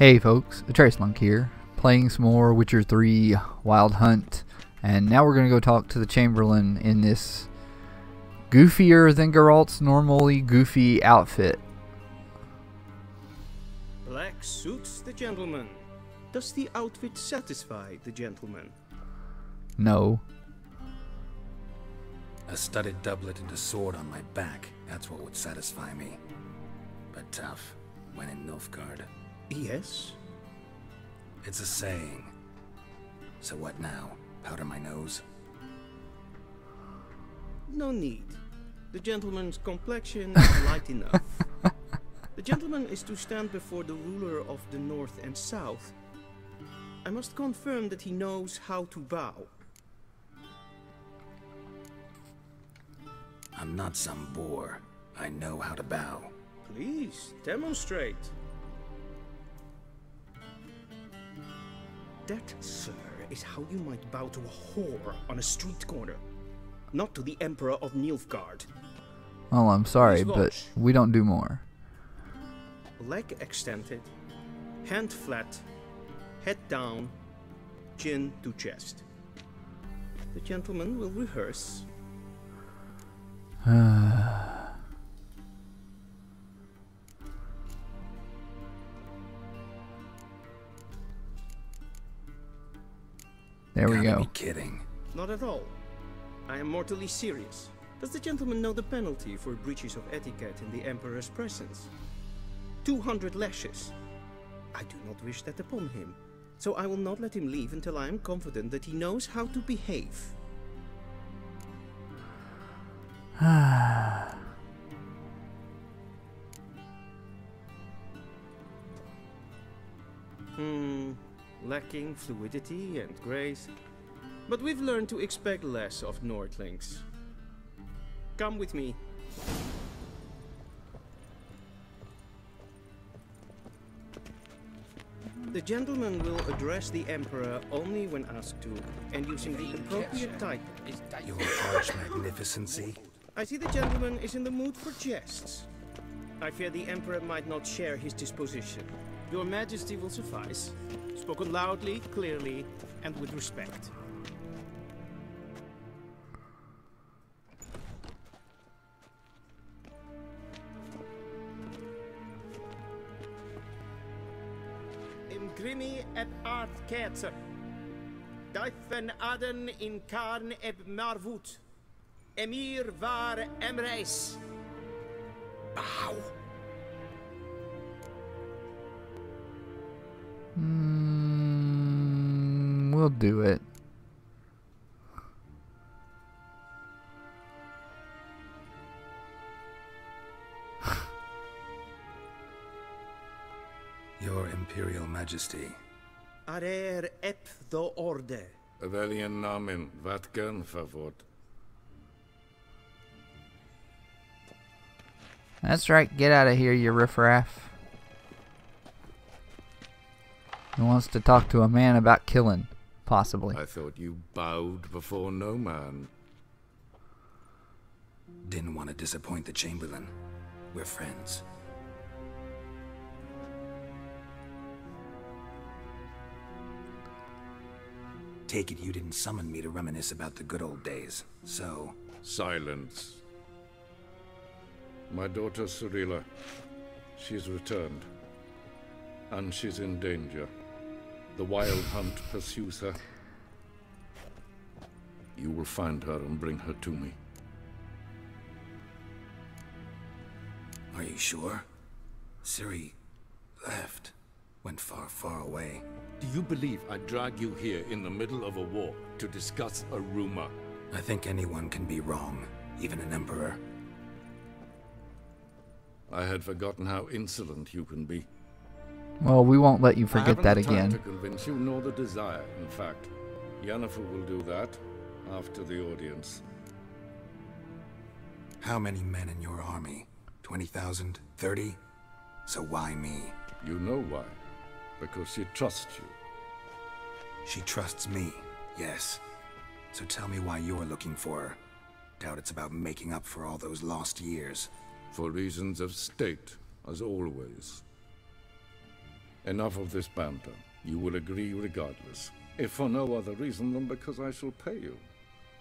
Hey folks, Trace Monk here, playing some more Witcher 3 Wild Hunt, and now we're going to go talk to the Chamberlain in this goofier than Geralt's normally goofy outfit. Black suits the gentleman. Does the outfit satisfy the gentleman? No. A studded doublet and a sword on my back, that's what would satisfy me. But tough, when in Nilfgaard. Yes? It's a saying. So what now? Powder my nose? No need. The gentleman's complexion is light enough. The gentleman is to stand before the ruler of the North and South. I must confirm that he knows how to bow. I'm not some boor. I know how to bow. Please, demonstrate. That, sir, is how you might bow to a whore on a street corner. Not to the Emperor of Nilfgaard. Well, I'm sorry, Please but watch. we don't do more. Leg extended, hand flat, head down, chin to chest. The gentleman will rehearse. There we Gotta go. be kidding. Not at all. I am mortally serious. Does the gentleman know the penalty for breaches of etiquette in the Emperor's presence? 200 lashes. I do not wish that upon him, so I will not let him leave until I am confident that he knows how to behave. Lacking fluidity and grace. But we've learned to expect less of Nordlings. Come with me. The gentleman will address the Emperor only when asked to, and using the appropriate title. Your Arch Magnificency? I see the gentleman is in the mood for jests. I fear the Emperor might not share his disposition. Your Majesty will suffice. Spoken loudly, clearly, and with respect. Imgrimi et art ketzer. Duifen aden in karn eb marvoet. Emir var emreis. Bow. We'll do it. Your Imperial Majesty. Arer ep the orde. Weljen namen, wat kan favort? That's right, get out of here, you riffraff. He wants to talk to a man about killing, possibly. I thought you bowed before no man. Didn't want to disappoint the Chamberlain. We're friends. Take it you didn't summon me to reminisce about the good old days, so... Silence. My daughter Cyrilla, she's returned. And she's in danger. The Wild Hunt pursues her. You will find her and bring her to me. Are you sure? Ciri left. Went far, far away. Do you believe I drag you here in the middle of a war to discuss a rumor? I think anyone can be wrong, even an emperor. I had forgotten how insolent you can be. Well, we won't let you forget that I haven't the time again. to convince you, nor the desire, in fact. Yennefer will do that after the audience. How many men in your army? 20,000? 30? So why me? You know why. Because she trusts you. She trusts me, yes. So tell me why you're looking for her. Doubt it's about making up for all those lost years. For reasons of state, as always. Enough of this banter. You will agree regardless. If for no other reason than because I shall pay you.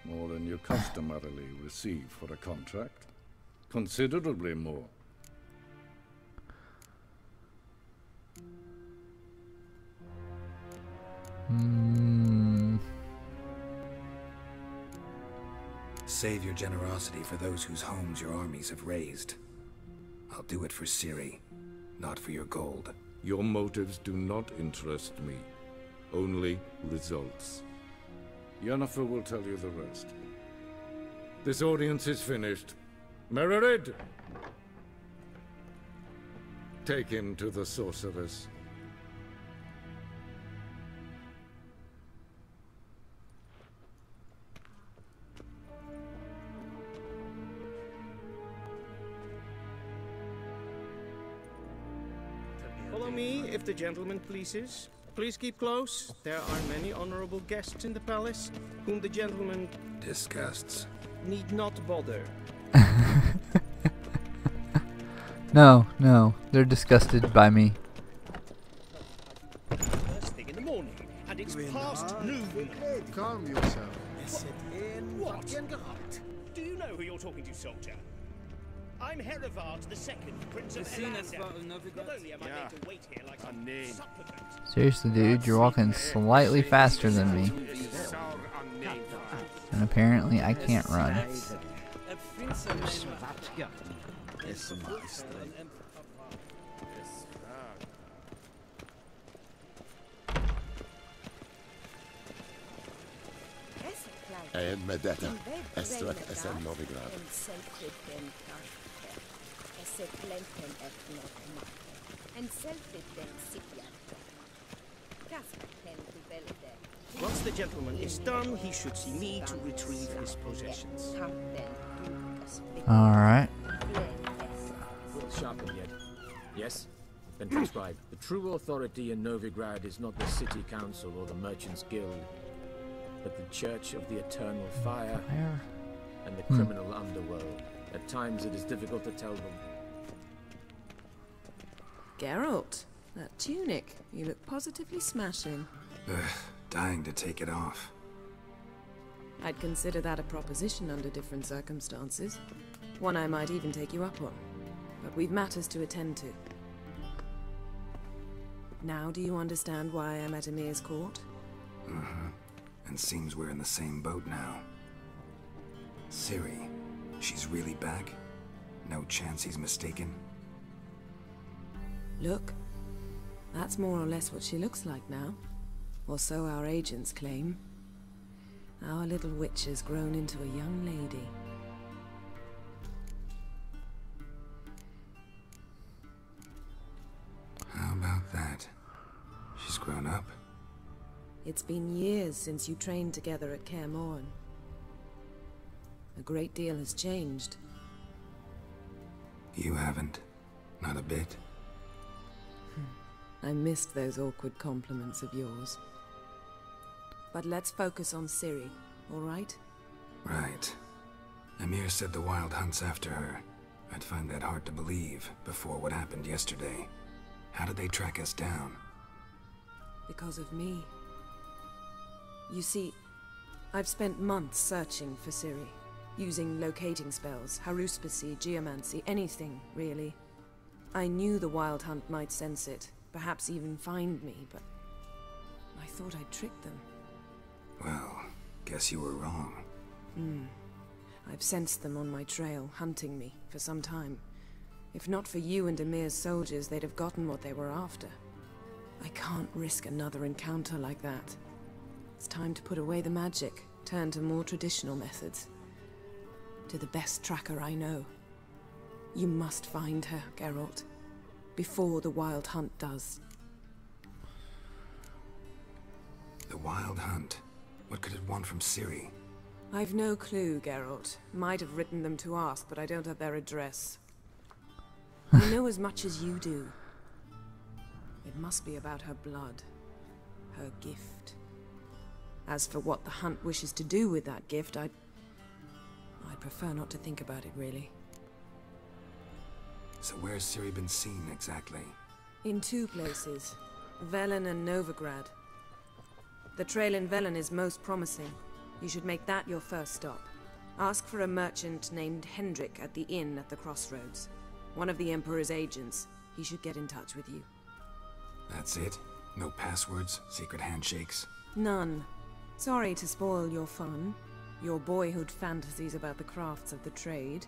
More than you customarily receive for a contract. Considerably more. Save your generosity for those whose homes your armies have razed. I'll do it for Ciri, not for your gold. Your motives do not interest me. Only results. Yennefer will tell you the rest. This audience is finished. Mererid! Take him to the sorceress. Follow me, if the gentleman pleases. Please keep close. There are many honorable guests in the palace, whom the gentleman Disgusts. need not bother. No, they're disgusted by me. First thing in the morning, and it's past noon. Calm yourself. What? Do you know who you're talking to, soldier? I'm Herivard II, Prince of Elander. Not only am I made to wait here like some supplicant. Seriously, dude, you're walking slightly faster than me. And apparently I can't run. Medetta, Estrat SM Novigrad. Once the gentleman is done, he should see me to retrieve his possessions. Alright. Sharpened yet? Yes? Then transcribe. The true authority in Novigrad is not the city council or the merchants guild, but the Church of the Eternal Fire and the criminal underworld. At times it is difficult to tell them. Geralt, that tunic. You look positively smashing. Dying to take it off. I'd consider that a proposition under different circumstances. One I might even take you up on. But we've matters to attend to. Now do you understand why I'm at Emir's court? And seems we're in the same boat now. Ciri, she's really back? No chance he's mistaken? Look, that's more or less what she looks like now. Or so our agents claim. Our little witch has grown into a young lady. How about that? She's grown up? It's been years since you trained together at Kaer Morhen. A great deal has changed. You haven't. Not a bit. I missed those awkward compliments of yours. But let's focus on Ciri, all right? Right. Emir said the Wild Hunt's after her. I'd find that hard to believe before what happened yesterday. How did they track us down? Because of me. You see, I've spent months searching for Ciri, using locating spells, haruspicy, geomancy, anything, really. I knew the Wild Hunt might sense it, perhaps even find me, but I thought I'd tricked them. Well, guess you were wrong. I've sensed them on my trail, hunting me, for some time. If not for you and Emir's soldiers, they'd have gotten what they were after. I can't risk another encounter like that. It's time to put away the magic, turn to more traditional methods. To the best tracker I know. You must find her, Geralt. Before the Wild Hunt does. The Wild Hunt? What could it want from Ciri? I've no clue, Geralt. Might have written them to ask, but I don't have their address. I know as much as you do. It must be about her blood. Her gift. As for what the Hunt wishes to do with that gift, I'd prefer not to think about it, really. So where's Ciri been seen, exactly? In two places. Velen and Novigrad. The trail in Velen is most promising. You should make that your first stop. Ask for a merchant named Hendrik at the inn at the crossroads. One of the Emperor's agents. He should get in touch with you. That's it? No passwords? Secret handshakes? None. Sorry to spoil your fun. Your boyhood fantasies about the crafts of the trade.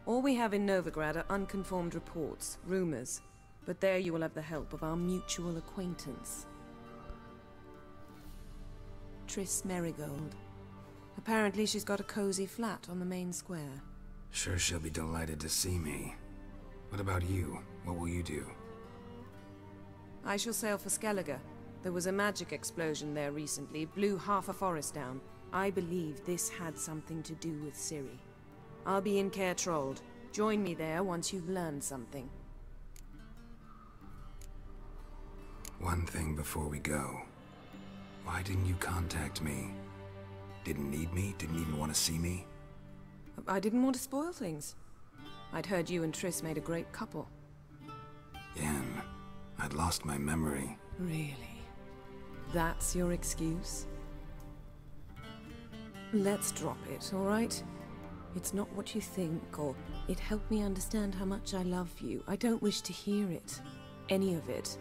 All we have in Novigrad are unconfirmed reports, rumors. But there you will have the help of our mutual acquaintance. Triss Merigold. Apparently she's got a cozy flat on the main square. Sure she'll be delighted to see me. What about you? What will you do? I shall sail for Skellige. There was a magic explosion there recently, blew half a forest down. I believe this had something to do with Ciri. I'll be in Caer Trold. Join me there once you've learned something. One thing before we go. Why didn't you contact me? Didn't need me? Didn't even want to see me? I didn't want to spoil things. I'd heard you and Triss made a great couple. Yen, I'd lost my memory. Really? That's your excuse? Let's drop it, all right? It's not what you think, or it helped me understand how much I love you. I don't wish to hear it. Any of it.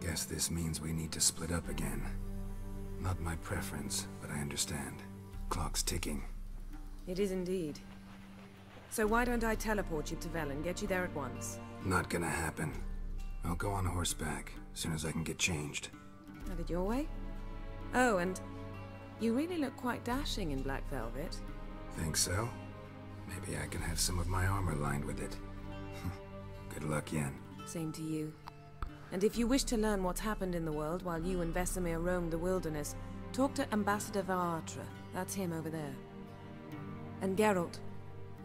Guess this means we need to split up again. Not my preference, but I understand. Clock's ticking. It is indeed. So why don't I teleport you to Velen, get you there at once? Not gonna happen. I'll go on horseback, as soon as I can get changed. Have it your way? Oh, and you really look quite dashing in black velvet. Think so? Maybe I can have some of my armor lined with it. Good luck, Yen. Same to you. And if you wish to learn what's happened in the world while you and Vesemir roamed the wilderness, talk to Ambassador Varatra. That's him over there. And Geralt,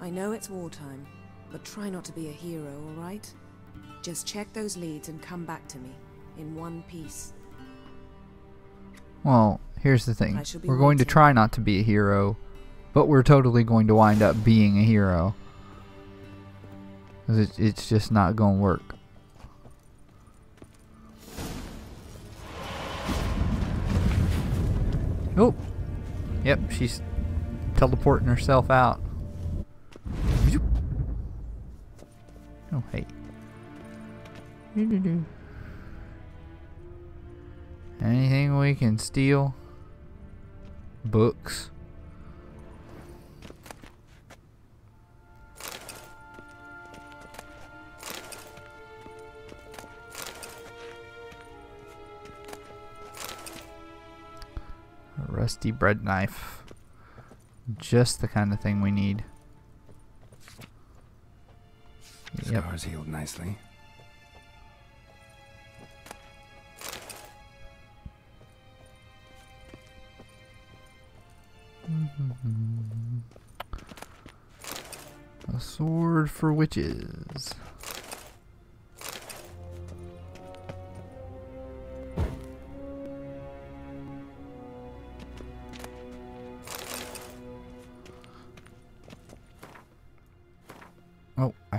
I know it's wartime, but try not to be a hero, all right? Just check those leads and come back to me, in one piece. Well, here's the thing. We're going to waiting. try not to be a hero, but we're totally going to wind up being a hero. 'Cause it's just not going to work. Oh, yep, she's teleporting herself out. Oh, hey. Anything we can steal? Books. A rusty bread knife. Just the kind of thing we need. Yep. Scars healed nicely. A sword for witches. Oh, I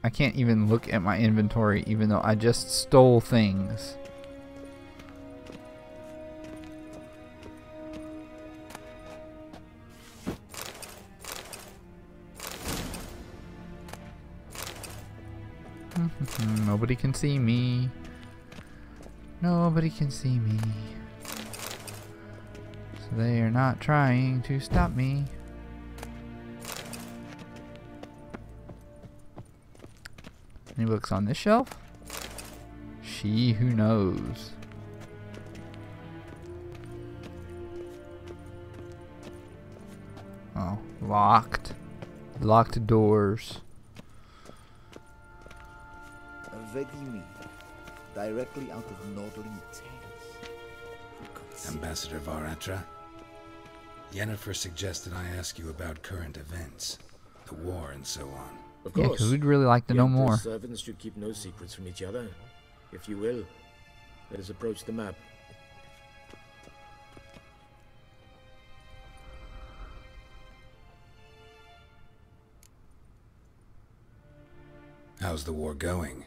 can't even look at my inventory even though I just stole things. Nobody can see me. Nobody can see me. So they are not trying to stop me. Any books on this shelf? She who knows. Oh, locked. Locked doors. Vedimi, directly out of Nordling Tales. Ambassador Varatra, Yennefer suggested I ask you about current events, the war and so on. Of Yeah, course. because we'd really like to The know Emperor's more. servants should keep no secrets from each other. If you will, let us approach the map. How's the war going?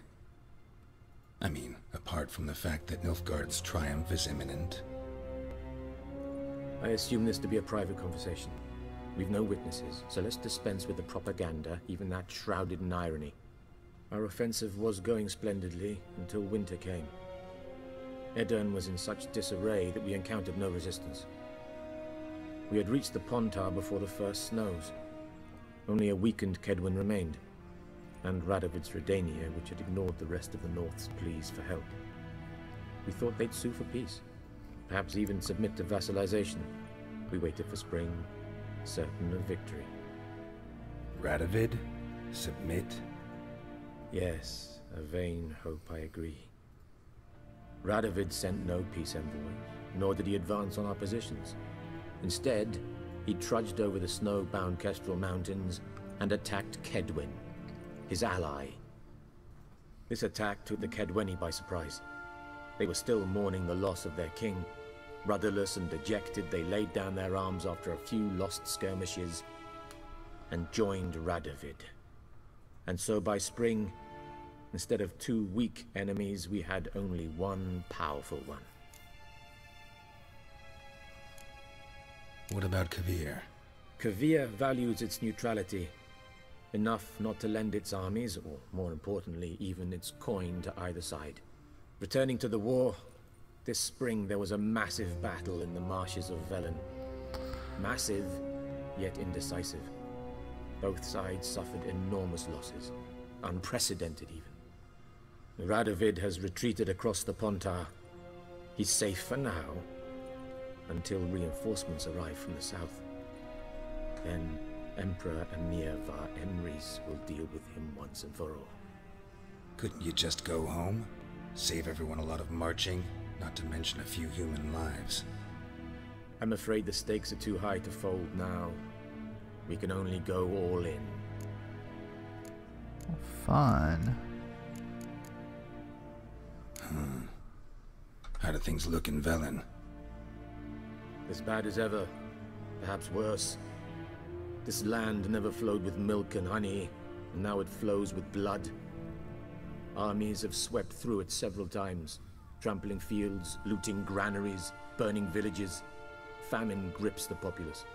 I mean, apart from the fact that Nilfgaard's triumph is imminent. I assume this to be a private conversation. We've no witnesses, so let's dispense with the propaganda, even that shrouded in irony. Our offensive was going splendidly until winter came. Edirne was in such disarray that we encountered no resistance. We had reached the Pontar before the first snows. Only a weakened Kedwen remained, and Radovid's Redania, which had ignored the rest of the North's pleas for help. We thought they'd sue for peace, perhaps even submit to vassalization. We waited for spring, certain of victory. Radovid? Submit? Yes, a vain hope, I agree. Radovid sent no peace envoy, nor did he advance on our positions. Instead, he trudged over the snow-bound Kestrel Mountains and attacked Kedwen, his ally. This attack took the Kedweni by surprise. They were still mourning the loss of their king. Rudderless and dejected, they laid down their arms after a few lost skirmishes and joined Radovid. And so by spring, instead of 2 weak enemies, we had only one powerful one. What about Kovir? Kovir values its neutrality, enough not to lend its armies, or more importantly, even its coin to either side. Returning to the war, this spring there was a massive battle in the marshes of Velen. Massive, yet indecisive. Both sides suffered enormous losses, unprecedented even. Radovid has retreated across the Pontar. He's safe for now, until reinforcements arrive from the south. Then Emperor Emir var Emrys will deal with him once and for all. Couldn't you just go home? Save everyone a lot of marching, not to mention a few human lives. I'm afraid the stakes are too high to fold now. We can only go all in. Fun. How do things look in Velen? As bad as ever, perhaps worse. This land never flowed with milk and honey, and now it flows with blood. Armies have swept through it several times, trampling fields, looting granaries, burning villages. Famine grips the populace.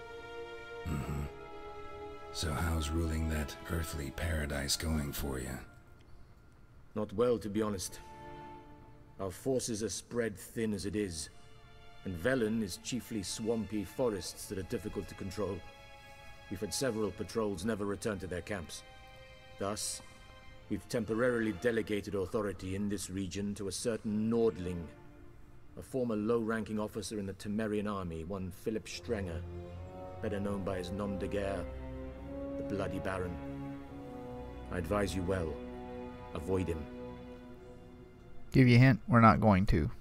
So how's ruling that earthly paradise going for you? Not well, to be honest. Our forces are spread thin as it is, and Velen is chiefly swampy forests that are difficult to control. We've had several patrols never return to their camps. Thus, we've temporarily delegated authority in this region to a certain Nordling, a former low-ranking officer in the Temerian army, one Philip Strenger, better known by his nom de guerre, the Bloody Baron. I advise you well. Avoid him. Give you a hint, we're not going to.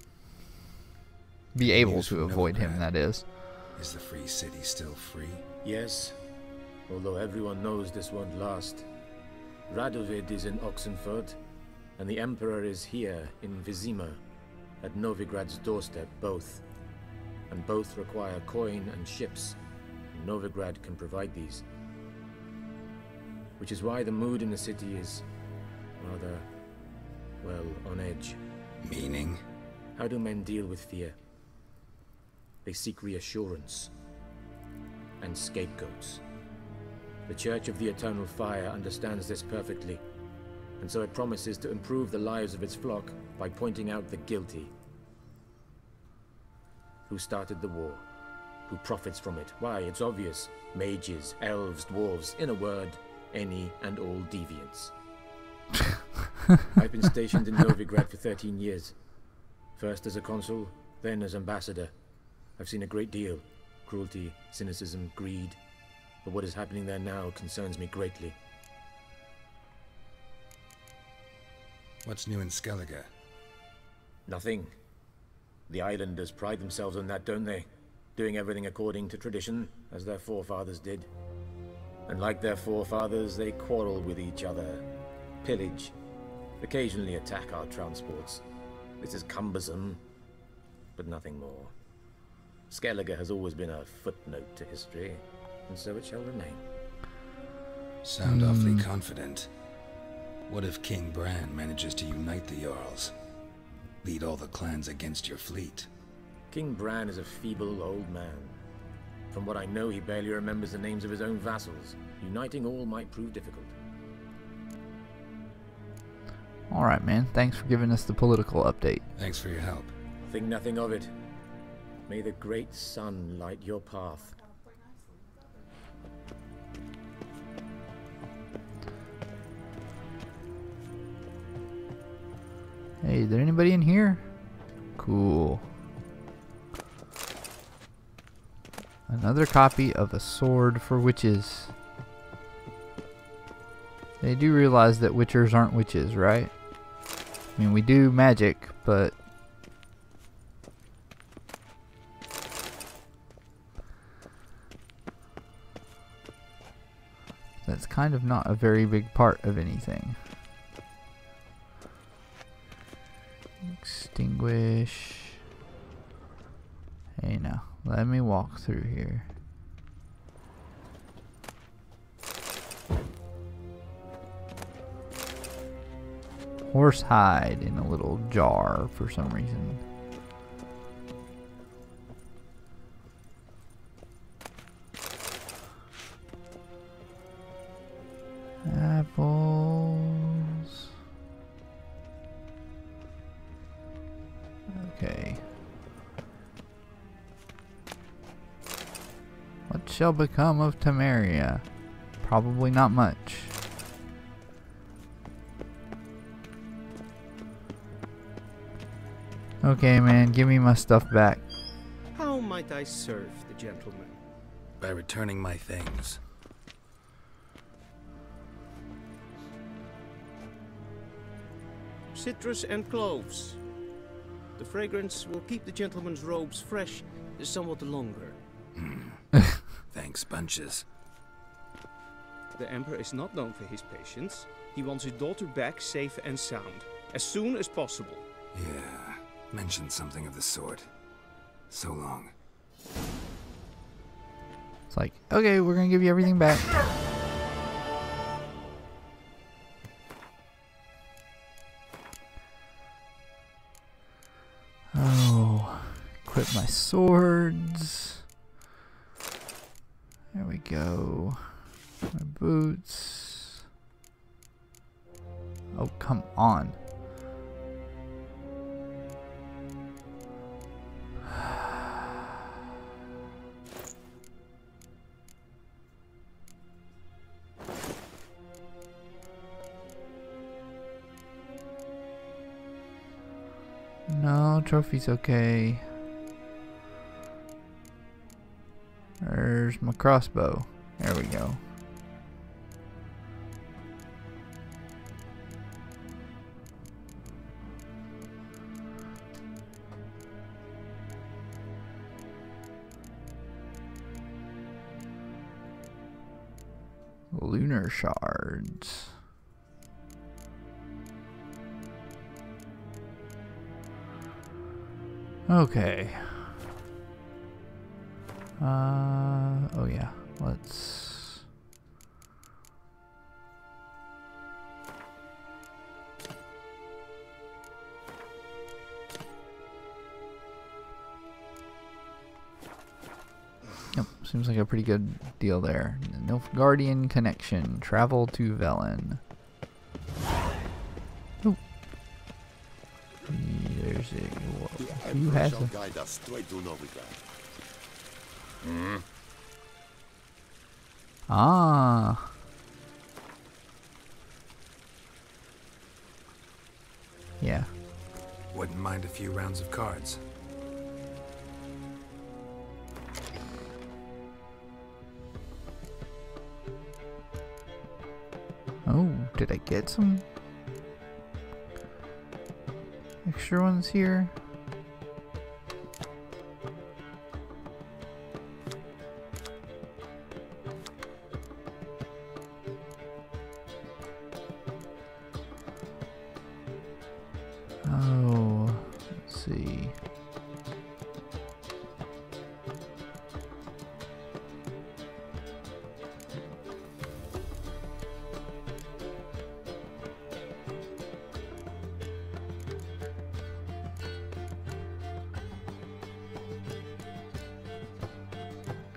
Be able News to from avoid him, Nilfgaard. that is. Is the free city still free? Yes, although everyone knows this won't last. Radovid is in Oxenfurt, and the Emperor is here in Vizima, at Novigrad's doorstep, both. And both require coin and ships. Novigrad can provide these. Which is why the mood in the city is rather, well, on edge. Meaning? How do men deal with fear? They seek reassurance and scapegoats. The Church of the Eternal Fire understands this perfectly, and so it promises to improve the lives of its flock by pointing out the guilty. Who started the war? Who profits from it? Why, it's obvious. Mages, elves, dwarves, in a word, any and all deviants. I've been stationed in Novigrad for 13 years. First as a consul, then as ambassador. I've seen a great deal. Cruelty, cynicism, greed. But what is happening there now concerns me greatly. What's new in Skellige? Nothing. The islanders pride themselves on that, don't they? Doing everything according to tradition, as their forefathers did. And like their forefathers, they quarrel with each other, pillage, occasionally attack our transports. This is cumbersome, but nothing more. Skellige has always been a footnote to history, and so it shall remain. Sound awfully confident. What if King Bran manages to unite the Jarls? Lead all the clans against your fleet? King Bran is a feeble old man. From what I know, he barely remembers the names of his own vassals. Uniting all might prove difficult. Alright, man. Thanks for giving us the political update. Thanks for your help. Think nothing of it. May the great sun light your path. Hey, is there anybody in here? Cool. Another copy of A Sword for Witches. They do realize that witchers aren't witches, right? I mean, we do magic, but... that's kind of not a very big part of anything. Extinguish. Hey, now, let me walk through here. Horse hide in a little jar for some reason. Apples. Okay. What shall become of Temeria? Probably not much. Okay, man, give me my stuff back. How might I serve the gentleman? By returning my things. Citrus and cloves. The fragrance will keep the gentleman's robes fresh somewhat longer. Thanks, bunches. The Emperor is not known for his patience. He wants his daughter back safe and sound, as soon as possible. Yeah, mentioned something of the sort. So long. It's like, okay, we're gonna give you everything back. Oh, equip my swords. There we go. My boots. Oh, come on. No, trophy's okay. There's my crossbow. There we go. Lunar shards. Okay. Oh yeah. Let's... Yep, seems like a pretty good deal there. Nilfgaardian connection. Travel to Velen. Ooh. There's it. Who has it? Guide us straight to Novigrad. Ah. Yeah. Wouldn't mind a few rounds of cards. Oh, did I get some extra ones here? Oh, let's see.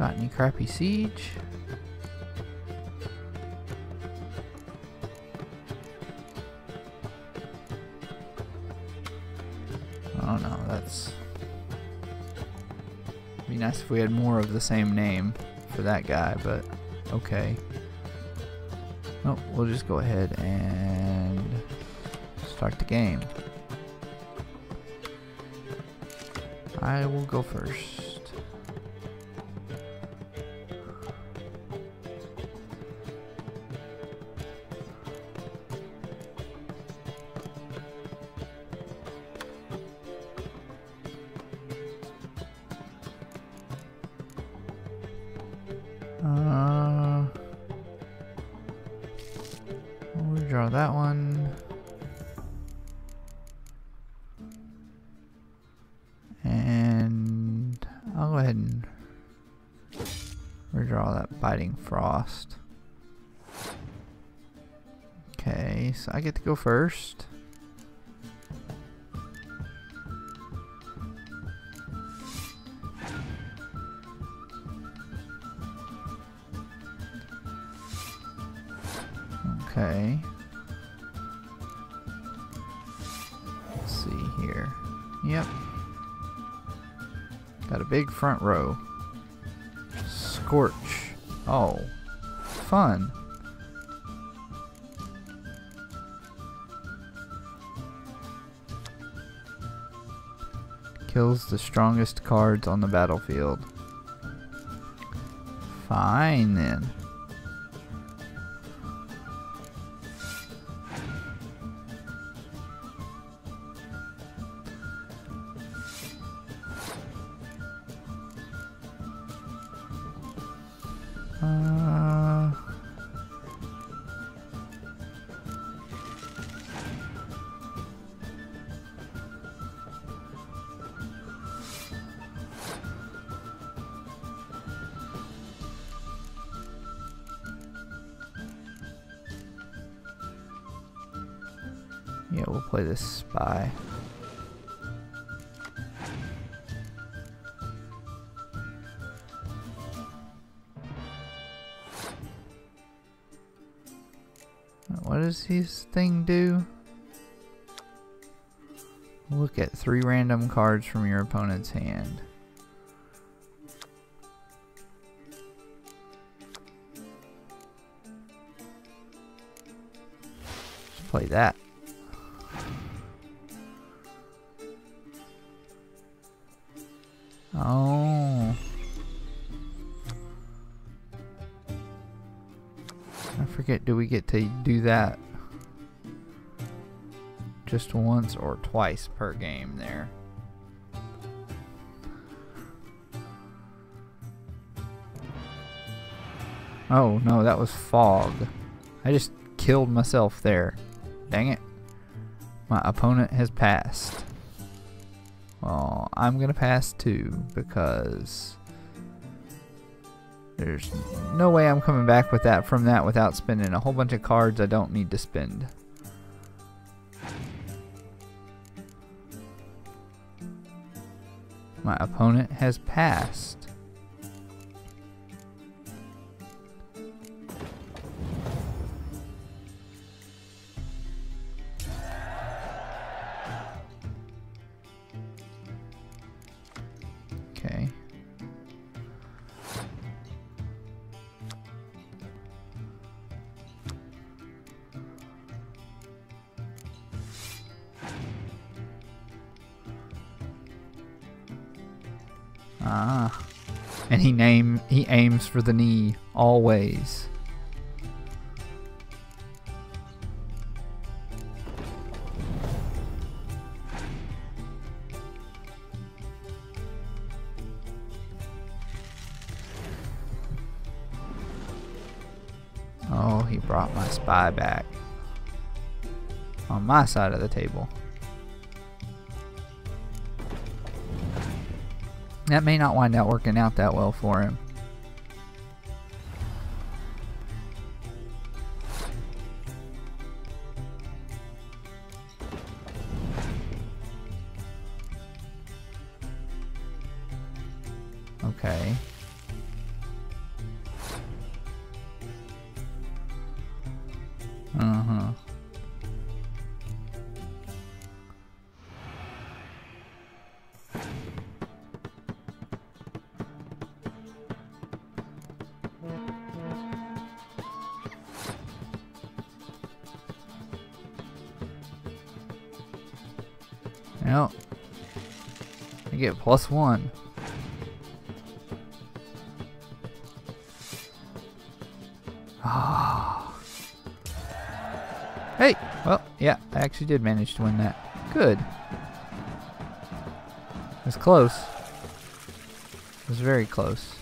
Got any crappy siege? Oh no, that's... Be nice if we had more of the same name for that guy, but okay. Oh, we'll just go ahead and start the game. I will go first. We'll draw that one. And I'll go ahead and redraw that Biting Frost. Okay, so I get to go first. Okay. Let's see here. Yep. Got a big front row. Scorch. Oh. Fun. Kills the strongest cards on the battlefield. Fine then. Yeah, we'll play this spy. What does this thing do? Look at 3 random cards from your opponent's hand. Let's play that. Oh. I forget, do we get to do that just once or twice per game there? Oh no, that was fog. I just killed myself there. Dang it. My opponent has passed. Well, I'm gonna pass too because there's no way I'm coming back with that from that without spending a whole bunch of cards I don't need to spend. My opponent has passed. Okay. Ah. And he aims for the knee always. Oh, he brought my spy back. On my side of the table. That may not wind out working out that well for him. Okay. Uh-huh. Well, I get +1. Ah. Hey, well, yeah, I actually did manage to win that. Good. It was close. It was very close.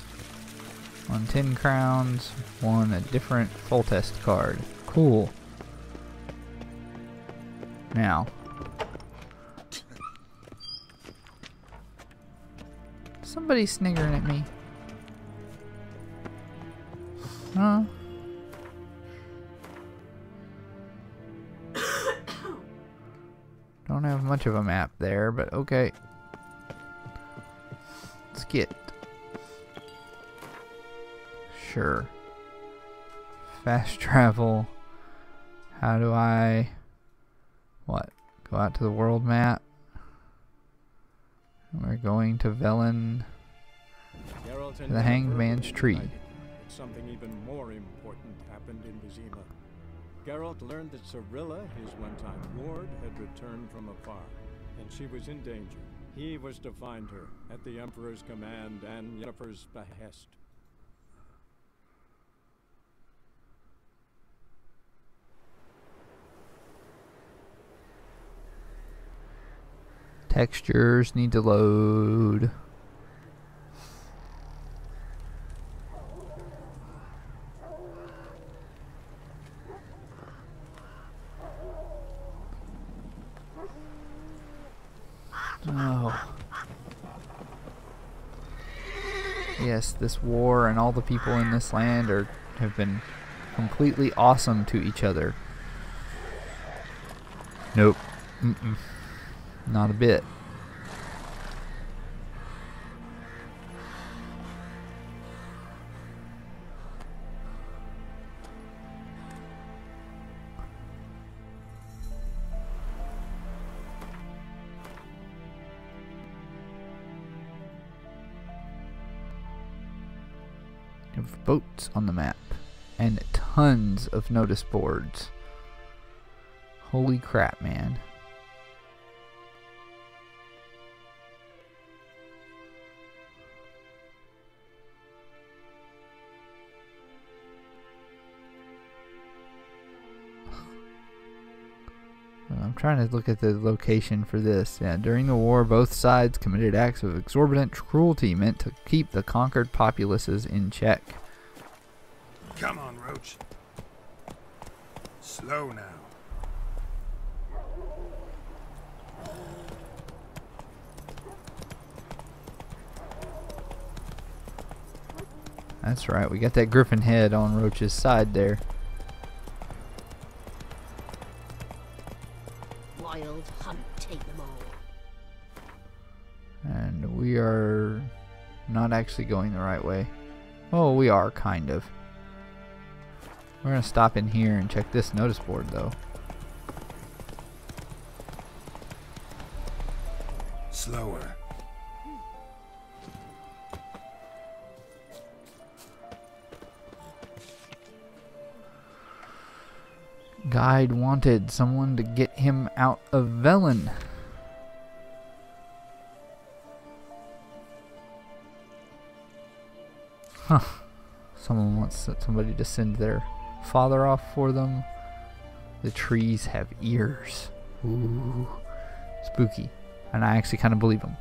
Won 10 crowns, won a different full test card. Cool. Now. Somebody's sniggering at me. Huh? Don't have much of a map there, but okay. Let's get. Sure. Fast travel. How do I... What? Go out to the world map? We're going to Velen. To the Hanged Man's Tree. Something even more important happened in Vizima. Geralt learned that Cirilla, his one-time ward, had returned from afar, and she was in danger. He was to find her, at the Emperor's command and Yennefer's behest. Textures need to load. Oh. Yes, this war and all the people in this land have been completely awesome to each other. Nope. Mm-mm. Not a bit. We have boats on the map and tons of notice boards. Holy crap, man. I'm trying to look at the location for this. Yeah, during the war, both sides committed acts of exorbitant cruelty meant to keep the conquered populaces in check. Come on, Roach. Slow now. That's right, we got that griffin head on Roach's side there. Wild hunt, take them all. And we are not actually going the right way. Oh, we are, kind of. We're going to stop in here and check this notice board, though. Slower. Guide wanted someone to get him out of Velen. Huh. Someone wants somebody to send their father off for them. The trees have ears. Ooh. Spooky. And I actually kind of believe them.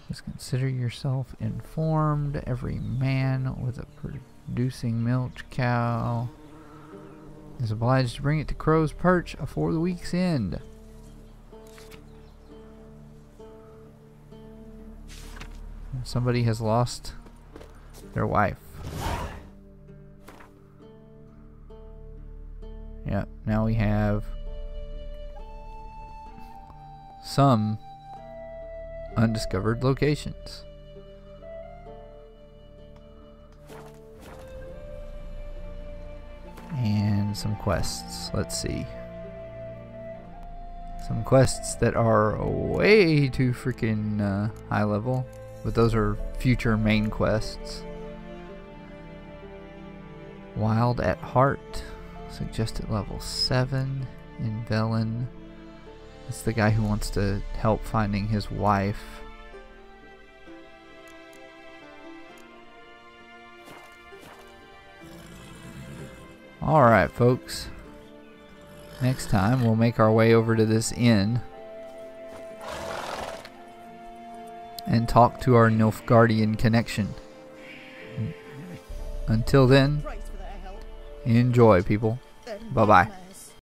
Just consider yourself informed. Every man with a producing milch cow is obliged to bring it to Crow's Perch afore the week's end. Somebody has lost their wife. Yeah, now we have some undiscovered locations. And some quests. Let's see. Some quests that are way too freaking high level, but those are future main quests. Wild at Heart, suggested level 7 in Velen. That's the guy who wants to help finding his wife. Alright, folks. Next time we'll make our way over to this inn and talk to our Nilfgaardian connection. Until then, enjoy, people. Bye-bye.